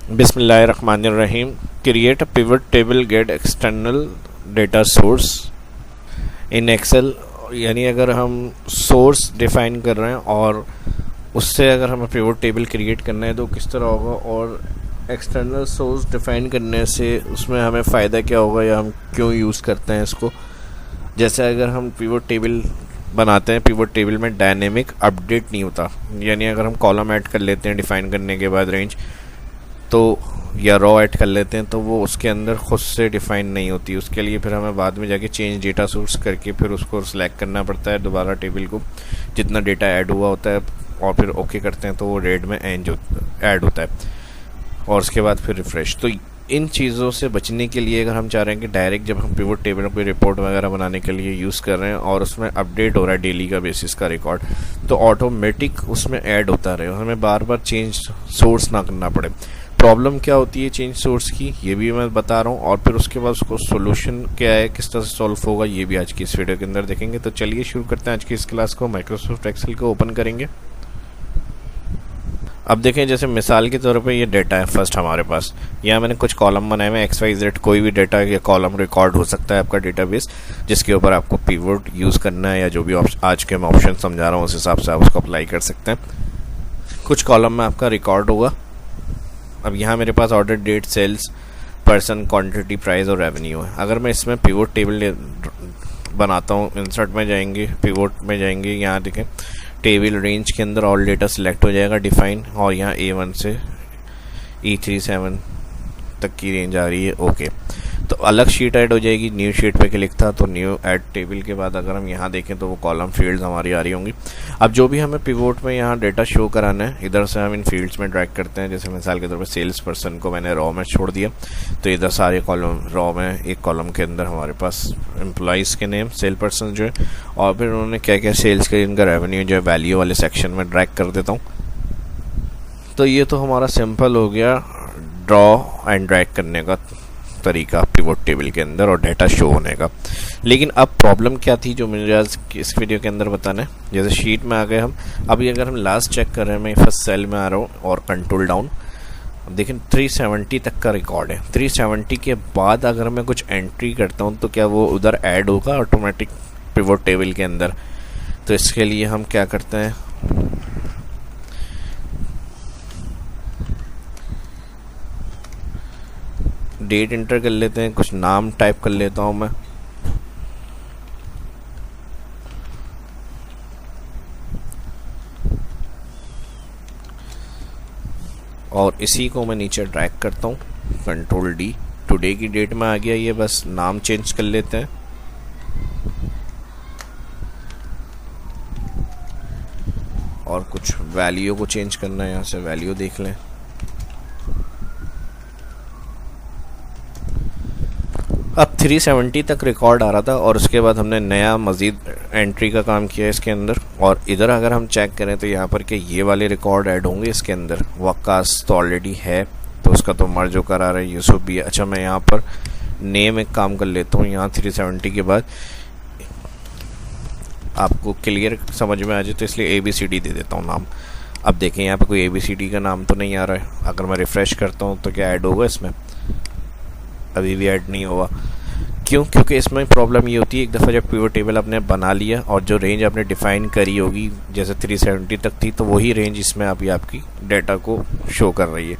बिस्मिल्लाहिर्रहमानिर्रहीम। Create a pivot table get external data source in Excel. यानी अगर हम सोर्स डिफाइन कर रहे हैं और उससे अगर हमें पिवट टेबल क्रिएट करना है तो किस तरह होगा, और एक्सटर्नल सोर्स डिफाइन करने से उसमें हमें फ़ायदा क्या होगा या हम क्यों यूज़ करते हैं इसको। जैसे अगर हम पिवट टेबल बनाते हैं, पिवट टेबल में डायनेमिक अपडेट नहीं होता, यानी अगर हम कॉलम ऐड कर लेते हैं डिफ़ाइन करने के बाद रेंज तो या रॉ ऐड कर लेते हैं तो वो उसके अंदर खुद से डिफ़ाइन नहीं होती। उसके लिए फिर हमें बाद में जाके चेंज डेटा सोर्स करके फिर उसको सिलेक्ट करना पड़ता है दोबारा टेबल को, जितना डेटा ऐड हुआ होता है, और फिर ओके करते हैं तो वो रेड में ऐड होता है और उसके बाद फिर रिफ़्रेश। तो इन चीज़ों से बचने के लिए अगर हम चाह रहे हैं कि डायरेक्ट जब हम पिवट टेबल कोई रिपोर्ट वगैरह बनाने के लिए यूज़ कर रहे हैं और उसमें अपडेट हो रहा है डेली का बेसिस का रिकॉर्ड, तो ऑटोमेटिक उसमें ऐड होता रहे, हमें बार बार चेंज सोर्स ना करना पड़े। प्रॉब्लम क्या होती है चेंज सोर्स की, ये भी मैं बता रहा हूँ, और फिर उसके बाद उसको सोल्यूशन क्या है, किस तरह से सॉल्व होगा, ये भी आज की इस वीडियो के अंदर देखेंगे। तो चलिए शुरू करते हैं आज की इस क्लास को। माइक्रोसॉफ्ट एक्सेल को ओपन करेंगे। अब देखें, जैसे मिसाल के तौर पे ये डेटा है फर्स्ट हमारे पास, यहाँ मैंने कुछ कॉलम बनाए हुए XYZ, कोई भी डेटा या कॉलम रिकॉर्ड हो सकता है आपका डेटाबेस, जिसके ऊपर आपको पिवट यूज़ करना है या जो भी आज के मैं ऑप्शन समझा रहा हूँ उस हिसाब से आप उसको अप्लाई कर सकते हैं। कुछ कॉलम में आपका रिकॉर्ड होगा। अब यहाँ मेरे पास order date, sales, person, quantity, price और रेवेन्यू है। अगर मैं इसमें पिवट टेबल बनाता हूँ, इंसर्ट में जाएंगे, पिवट में जाएंगे, यहाँ देखें टेबल रेंज के अंदर ऑल डेटा सिलेक्ट हो जाएगा डिफाइन, और यहाँ A1 से E37 तक की रेंज आ रही है। ओके, तो अलग शीट ऐड हो जाएगी। न्यू शीट पे क्लिक था तो न्यू ऐड टेबल के बाद अगर हम यहाँ देखें तो वो कॉलम फील्ड्स हमारी आ रही होंगी। अब जो भी हमें पिवट में यहाँ डेटा शो कराना है, इधर से हम इन फील्ड्स में ड्रैग करते हैं। जैसे मिसाल के तौर पर सेल्स पर्सन को मैंने रॉ में छोड़ दिया, तो इधर सारे कॉलम रॉ में, एक कॉलम के अंदर हमारे पास एम्प्लॉइज़ के नेम, सेल पर्सन जो है, और फिर उन्होंने क्या क्या सेल्स के, इनका रेवेन्यू जो है वैल्यू वाले सेक्शन में ड्रैग कर देता हूँ। तो ये तो हमारा सिंपल हो गया ड्रॉ एंड ड्रैग करने का तरीका पिवट टेबल के अंदर और डेटा शो होने का। लेकिन अब प्रॉब्लम क्या थी जो मुझे आज इस वीडियो के अंदर बताना है। जैसे शीट में आ गए हम, अभी अगर हम लास्ट चेक कर रहे हैं, मैं फर्स्ट सेल में आ रहा हूँ और कंट्रोल डाउन, देखें 370 तक का रिकॉर्ड है। 370 के बाद अगर मैं कुछ एंट्री करता हूँ तो क्या वो उधर ऐड होगा ऑटोमेटिक पिवट टेबल के अंदर? तो इसके लिए हम क्या करते हैं, डेट इंटर कर लेते हैं, कुछ नाम टाइप कर लेता हूं मैं, और इसी को मैं नीचे ड्रैग करता हूं, कंट्रोल D। टुडे की डेट में आ गया ये, बस नाम चेंज कर लेते हैं और कुछ वैल्यू को चेंज करना है, यहाँ से वैल्यू देख लें। अब 370 तक रिकॉर्ड आ रहा था और उसके बाद हमने नया मज़ीद एंट्री का काम किया इसके अंदर, और इधर अगर हम चेक करें तो यहाँ पर कि ये वाले रिकॉर्ड ऐड होंगे इसके अंदर। वक्कास तो ऑलरेडी है तो उसका तो मर्ज जो करा रहा है, यूसुफ भी है। अच्छा, मैं यहाँ पर नेम एक काम कर लेता हूँ, यहाँ 370 के बाद आपको क्लियर समझ में आ जाए तो इसलिए ABCD दे देता हूँ नाम। अब देखें यहाँ पर कोई ABCD का नाम तो नहीं आ रहा है। अगर मैं रिफ़्रेश करता हूँ तो क्या ऐड होगा इसमें? अभी भी ऐड नहीं हुआ। क्यों? क्योंकि इसमें प्रॉब्लम ये होती है, एक दफ़ा जब पिवट टेबल आपने बना लिया और जो रेंज आपने डिफ़ाइन करी होगी, जैसे 370 तक थी, तो वही रेंज इसमें अभी आपकी डेटा को शो कर रही है।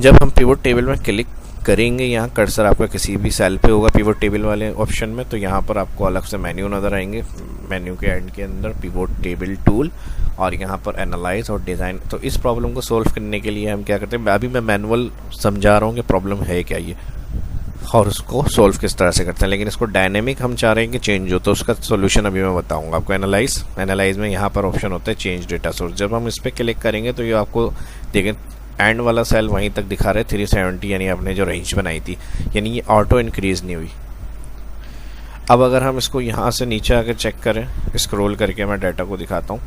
जब हम पिवट टेबल में क्लिक करेंगे, यहाँ कर्सर आपका किसी भी सेल पे होगा पिवट टेबल वाले ऑप्शन में, तो यहाँ पर आपको अलग से मेन्यू नज़र आएंगे। मेन्यू के एंड के अंदर पिवट टेबल टूल, और यहाँ पर एनालाइज और डिज़ाइन। तो इस प्रॉब्लम को सोल्व करने के लिए हम क्या करते हैं, अभी मैं मैनुअल समझा रहा हूँ कि प्रॉब्लम है क्या ये और उसको सोल्व किस तरह से करते हैं। लेकिन इसको डायनेमिक हम चाह रहे हैं कि चेंज हो, तो उसका सोल्यूशन अभी मैं बताऊंगा आपको। एनालाइज में यहाँ पर ऑप्शन होता है चेंज डेटा सोर्स। जब हम इस पर क्लिक करेंगे तो ये आपको देखें एंड वाला सेल वहीं तक दिखा रहे 370, यानी आपने जो रेंज बनाई थी, यानी ये ऑटो इंक्रीज नहीं हुई। अब अगर हम इसको यहाँ से नीचे आकर चेक करें, स्क्रॉल करके मैं डाटा को दिखाता हूँ,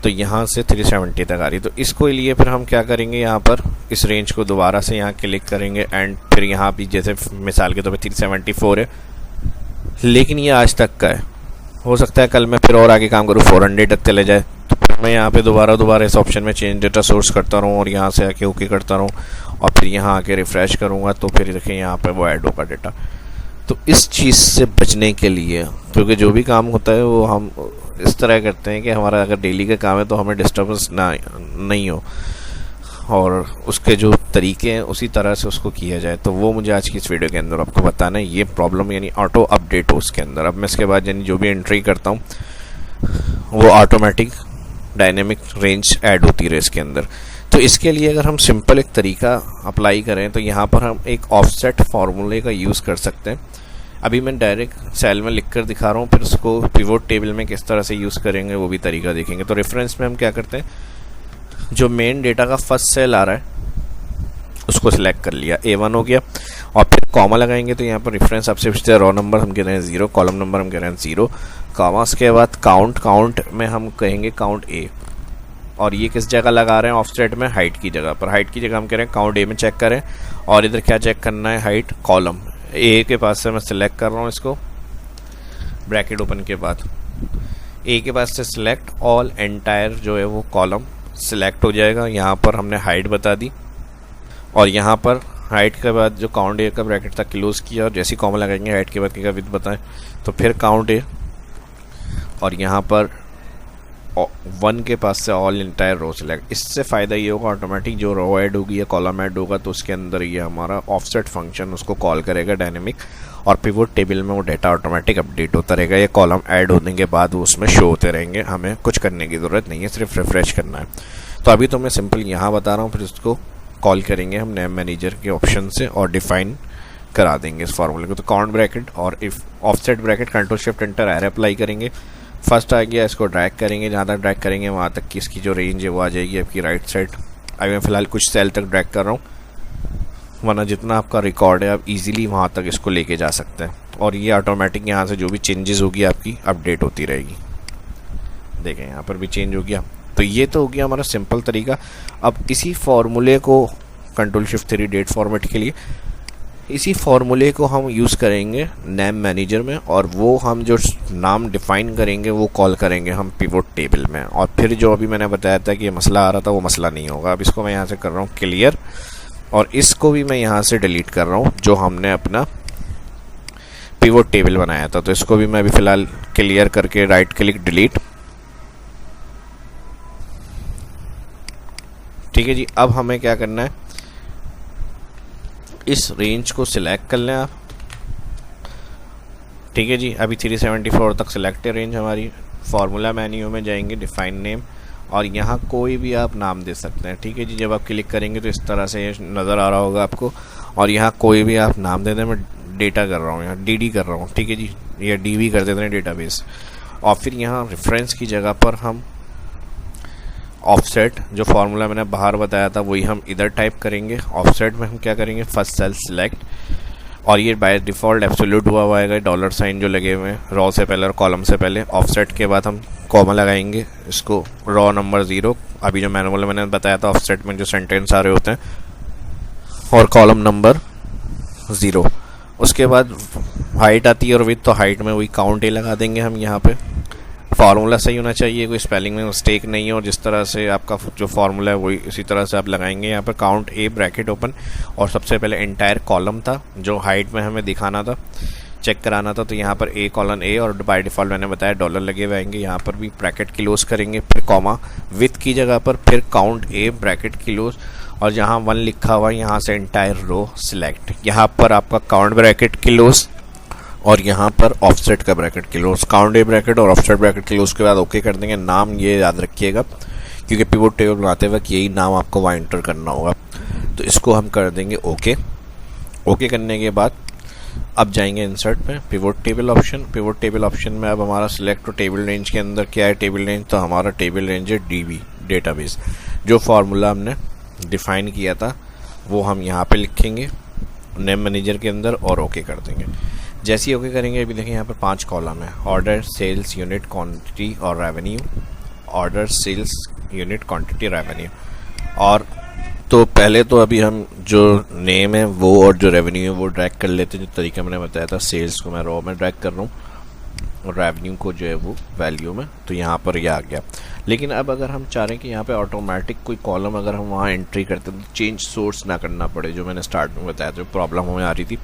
तो यहाँ से 370 तक आ रही। तो इसको लिए फिर हम क्या करेंगे, यहाँ पर इस रेंज को दोबारा से यहाँ क्लिक करेंगे एंड फिर यहाँ भी जैसे मिसाल के तौर पे 374 है, लेकिन ये आज तक का है। हो सकता है कल मैं फिर और आगे काम करूँ 400 तक चले जाए, तो फिर मैं यहाँ पे दोबारा इस ऑप्शन में चेंज डेटा सोर्स करता रहूँ और यहाँ से आके ओके करता रहूँ और फिर यहाँ आके रिफ़्रेश करूँगा तो फिर देखिए यहाँ पे वो ऐड होगा डेटा। तो इस चीज़ से बचने के लिए, क्योंकि जो भी काम होता है वो हम इस तरह करते हैं कि हमारा अगर डेली का काम है तो हमें डिस्टर्बेंस ना नहीं हो और उसके जो तरीके हैं उसी तरह से उसको किया जाए, तो वो मुझे आज की इस वीडियो के अंदर आपको बताना है। ये प्रॉब्लम यानी ऑटो अपडेट हो उसके अंदर। अब मैं इसके बाद यानी जो भी एंट्री करता हूँ वो ऑटोमेटिक डायनेमिक रेंज ऐड होती रहे इसके अंदर। तो इसके लिए अगर हम सिंपल एक तरीका अप्लाई करें तो यहाँ पर हम एक ऑफसेट फार्मूले का यूज़ कर सकते हैं। अभी मैं डायरेक्ट सेल में लिख कर दिखा रहा हूँ, फिर उसको पिवोट टेबल में किस तरह से यूज़ करेंगे वो भी तरीका देखेंगे। तो रेफरेंस में हम क्या करते हैं, जो मेन डेटा का फर्स्ट सेल आ रहा है उसको सिलेक्ट कर लिया, A1 हो गया, और फिर कॉमा लगाएंगे तो यहाँ पर रेफरेंस आपसे पूछते हैं रो नंबर हम कह रहे हैं 0, कॉलम नंबर हम कह रहे हैं 0, कॉमास के बाद काउंट में हम कहेंगे काउंट A, और ये किस जगह लगा रहे हैं ऑफसेट में, हाइट की जगह पर। हाइट की जगह हम कह रहे हैं काउंट A में चेक करें, और इधर क्या चेक करना है, हाइट कॉलम A के पास से मैं सिलेक्ट कर रहा हूँ इसको, ब्रैकेट ओपन के बाद A के पास से सिलेक्ट ऑल एंटायर जो है वो कॉलम सिलेक्ट हो जाएगा। यहाँ पर हमने हाइट बता दी, और यहाँ पर हाइट के बाद जो काउंट A का ब्रैकेट था क्लोज किया, और जैसी कॉमा लगाएंगे हाइट के बाद क्या विद बताएं तो फिर काउंट A, और यहाँ पर 1 के पास से ऑल इंटायर रो सिलेक्ट। इससे फ़ायदा ये होगा ऑटोमेटिक जो रो ऐड होगी या कॉलम ऐड होगा तो उसके अंदर ये हमारा ऑफसेट फंक्शन उसको कॉल करेगा डायनेमिक, और पिवोट टेबल में वो डेटा ऑटोमेटिक अपडेट होता रहेगा। ये कॉलम ऐड होने के बाद वो उसमें शो होते रहेंगे, हमें कुछ करने की ज़रूरत नहीं है, सिर्फ रिफ्रेश करना है। तो अभी तो मैं सिंपल यहाँ बता रहा हूँ, फिर उसको कॉल करेंगे हम नेम मैनेजर के ऑप्शन से और डिफाइन करा देंगे इस फार्मूले को। तो काउंट ब्रैकेट और if offset bracket control shift enter array apply करेंगे। फर्स्ट आ गया, इसको ड्रैग करेंगे, जहाँ तक ड्रैग करेंगे वहाँ तक की इसकी जो रेंज है वो आ जाएगी आपकी राइट साइड। अभी मैं फ़िलहाल कुछ सेल तक ड्रैग कर रहा हूँ, वरना जितना आपका रिकॉर्ड है आप इजीली वहाँ तक इसको लेके जा सकते हैं, और ये ऑटोमेटिक यहाँ से जो भी चेंजेस होगी आपकी अपडेट होती रहेगी। देखें यहाँ पर भी चेंज हो गया। तो ये तो हो गया हमारा सिंपल तरीका। अब इसी फार्मूले को कंट्रोल शिफ्ट 3 डेट फॉर्मेट के लिए इसी फार्मूले को हम यूज़ करेंगे नेम मैनेजर में, और वो हम जो नाम डिफ़ाइन करेंगे वो कॉल करेंगे हम पिवोट टेबल में। और फिर जो अभी मैंने बताया था कि ये मसला आ रहा था वो मसला नहीं होगा। अब इसको मैं यहाँ से कर रहा हूँ क्लियर, और इसको भी मैं यहाँ से डिलीट कर रहा हूँ जो हमने अपना पिवोट टेबल बनाया था। तो इसको भी मैं अभी फ़िलहाल क्लियर करके राइट क्लिक डिलीट। ठीक है जी, अब हमें क्या करना है, इस रेंज को सिलेक्ट कर लें आप। ठीक है जी, अभी 374 तक सिलेक्ट है रेंज हमारी। फार्मूला मेन्यू में जाएंगे, डिफाइन नेम, और यहाँ कोई भी आप नाम दे सकते हैं। ठीक है जी, जब आप क्लिक करेंगे तो इस तरह से ये नज़र आ रहा होगा आपको, और यहाँ कोई भी आप नाम दे दें। मैं डेटा कर रहा हूँ, यहाँ डी कर रहा हूँ। ठीक है जी, या DB कर देते हैं डेटाबेस, और फिर यहाँ रेफरेंस की जगह पर हम ऑफसेट जो फार्मूला मैंने बाहर बताया था वही हम इधर टाइप करेंगे। ऑफसेट में हम क्या करेंगे, फर्स्ट सेल सिलेक्ट, और ये बाय डिफ़ॉल्ट एब्सोल्यूट हुआ आएगा, डॉलर साइन जो लगे हुए हैं रॉ से पहले और कॉलम से पहले। ऑफसेट के बाद हम कॉमा लगाएंगे, इसको रॉ नंबर 0, अभी जो मैनुअल मैंने बताया था ऑफसेट में जो सेंटेंस आ रहे होते हैं, और कॉलम नंबर 0। उसके बाद हाइट आती है और विथ, तो हाइट में वही काउंट A लगा देंगे हम यहाँ पे। फार्मूला सही होना चाहिए, कोई स्पेलिंग में मिस्टेक नहीं है, और जिस तरह से आपका जो फार्मूला है वही इसी तरह से आप लगाएंगे। यहाँ पर काउंट A ब्रैकेट ओपन, और सबसे पहले एंटायर कॉलम था जो हाइट में हमें दिखाना था, चेक कराना था, तो यहाँ पर A: A, और बाय डिफ़ॉल्ट मैंने बताया डॉलर लगे हुए आएंगे। यहाँ पर भी ब्रैकेट क्लोज करेंगे, फिर कॉमा विथ की जगह पर फिर काउंट A ब्रैकेट क्लोज, और जहाँ 1 लिखा हुआ है यहाँ से एंटायर रो सिलेक्ट। यहाँ पर आपका काउंट ब्रैकेट क्लोज, और यहाँ पर ऑफसेट का bracket close, count A bracket और ऑफसेट ब्रैकेट क्लोज के बाद ओके कर देंगे। नाम ये याद रखिएगा क्योंकि पिवोट टेबल बनाते वक्त यही नाम आपको वहाँ एंटर करना होगा। तो इसको हम कर देंगे ओके। ओके करने के बाद अब जाएंगे इंसर्ट में, pivot table option. Pivot table option में अब हमारा सिलेक्ट तो टेबल रेंज के अंदर क्या है, टेबल रेंज, तो हमारा टेबल रेंज है DB डेटाबेस। जो फार्मूला हमने डिफ़ाइन किया था वो हम यहाँ पे लिखेंगे नेम मैनेजर के अंदर और ओके कर देंगे। जैसे ही ओके करेंगे, अभी देखें यहाँ पर 5 कॉलम है, ऑर्डर, सेल्स, यूनिट, क्वांटिटी और revenue. Order, sales, unit, quantity, revenue. और तो पहले तो अभी हम जो नेम है वो और जो रेवेन्यू है वो ड्रैग कर लेते हैं, जो तरीका मैंने बताया था। सेल्स को मैं रॉ में ड्रैग कर रहा हूँ, रेवेन्यू को जो है वो वैल्यू में, तो यहाँ पर ये आ गया। लेकिन अब अगर हम चाह रहे हैं कि यहाँ पे ऑटोमेटिक कोई कॉलम अगर हम वहाँ एंट्री करते हैं तो चेंज सोर्स ना करना पड़े, जो मैंने स्टार्ट में बताया जो प्रॉब्लम हमें आ रही थी,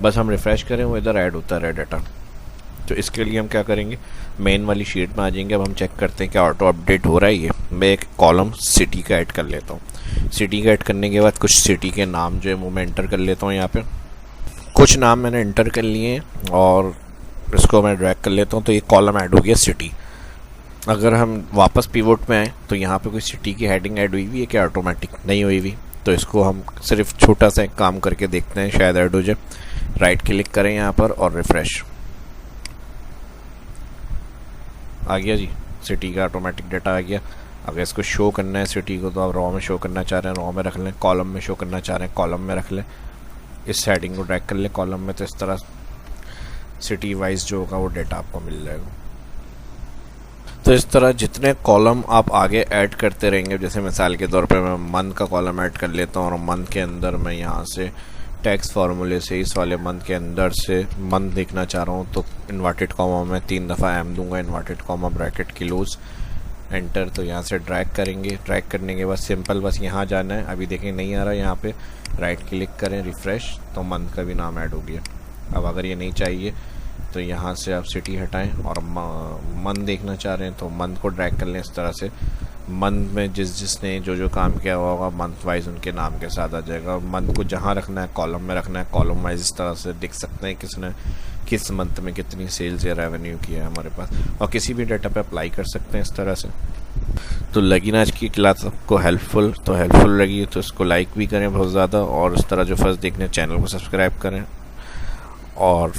बस हम रिफ़्रेश करें वो इधर ऐड होता रहे डाटा। तो इसके लिए हम क्या करेंगे, मेन वाली शीट में आ जाएंगे। अब हम चेक करते हैं कि ऑटो अपडेट हो रहा है ये। मैं एक कॉलम सिटी का ऐड कर लेता हूँ। सिटी का ऐड करने के बाद कुछ सिटी के नाम जो है वो मैं एंटर कर लेता हूँ। यहाँ पे कुछ नाम मैंने एंटर कर लिए हैं और इसको मैं ड्रैग कर लेता हूँ, तो ये कॉलम ऐड हो गया सिटी। अगर हम वापस पिवोट में आए तो यहाँ पे कोई सिटी की हेडिंग ऐड हुई हुई है क्या, ऑटोमेटिक नहीं हुई हुई, तो इसको हम सिर्फ छोटा सा एक काम करके देखते हैं, शायद ऐड हो जाए। राइट क्लिक करें यहाँ पर और रिफ़्रेश, आ गया जी, सिटी का ऑटोमेटिक डाटा आ गया। अगर इसको शो करना है सिटी को तो आप रॉ में शो करना चाह रहे हैं रॉ में रख लें, कॉलम में शो करना चाह रहे हैं कॉलम में रख लें। इस हेडिंग को ड्रैग कर लें कॉलम में, तो इस तरह सिटी वाइज जो होगा वो डाटा आपको मिल जाएगा। तो इस तरह जितने कॉलम आप आगे ऐड करते रहेंगे, जैसे मिसाल के तौर पे मैं मंथ का कॉलम ऐड कर लेता हूँ और मंथ के अंदर मैं यहाँ से टैक्स फार्मूले से इस वाले मंथ के अंदर से मंथ देखना चाह रहा हूँ, तो इन्वर्टेड कॉमा में 3 दफ़ा एम दूंगा, inverted comma bracket close, enter. तो यहाँ से ड्रैग करेंगे, ड्रैग करने के बाद सिंपल बस यहाँ जाना है। अभी देखें नहीं आ रहा यहाँ पे, राइट क्लिक करें रिफ़्रेश, तो मंथ का भी नाम ऐड हो गया। अब अगर ये नहीं चाहिए तो यहाँ से आप सिटी हटाएं और मंथ देखना चाह रहे हैं तो मंथ को ड्रैग कर लें। इस तरह से मंथ में जिसने जो काम किया हुआ होगा मंथ वाइज उनके नाम के साथ आ जाएगा। मंथ को जहाँ रखना है कॉलम में रखना है, कॉलम वाइज इस तरह से दिख सकते हैं किसने किस मंथ में कितनी सेल्स या रेवेन्यू किया है हमारे पास, और किसी भी डाटा पे अप्लाई कर सकते हैं इस तरह से। तो लगी ना आज की क्लास आपको हेल्पफुल, तो हेल्पफुल लगी तो इसको लाइक भी करें बहुत ज़्यादा, और इस तरह जो फर्स्ट देखने चैनल को सब्सक्राइब करें, और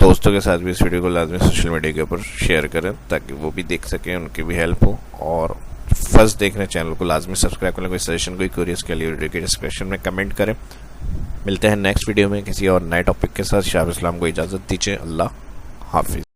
दोस्तों के साथ भी इस वीडियो को लाजमी सोशल मीडिया के ऊपर शेयर करें ताकि वो भी देख सकें, उनकी भी हेल्प हो। और फर्स्ट देख रहे चैनल को लाजमी सब्सक्राइब करें। कोई सजेशन कोई क्वेरी उसके लिए वीडियो के डिस्क्रिप्शन में कमेंट करें। मिलते हैं नेक्स्ट वीडियो में किसी और नए टॉपिक के साथ। शाह इस्लाम को इजाज़त दीजिए। अल्लाह हाफिज़।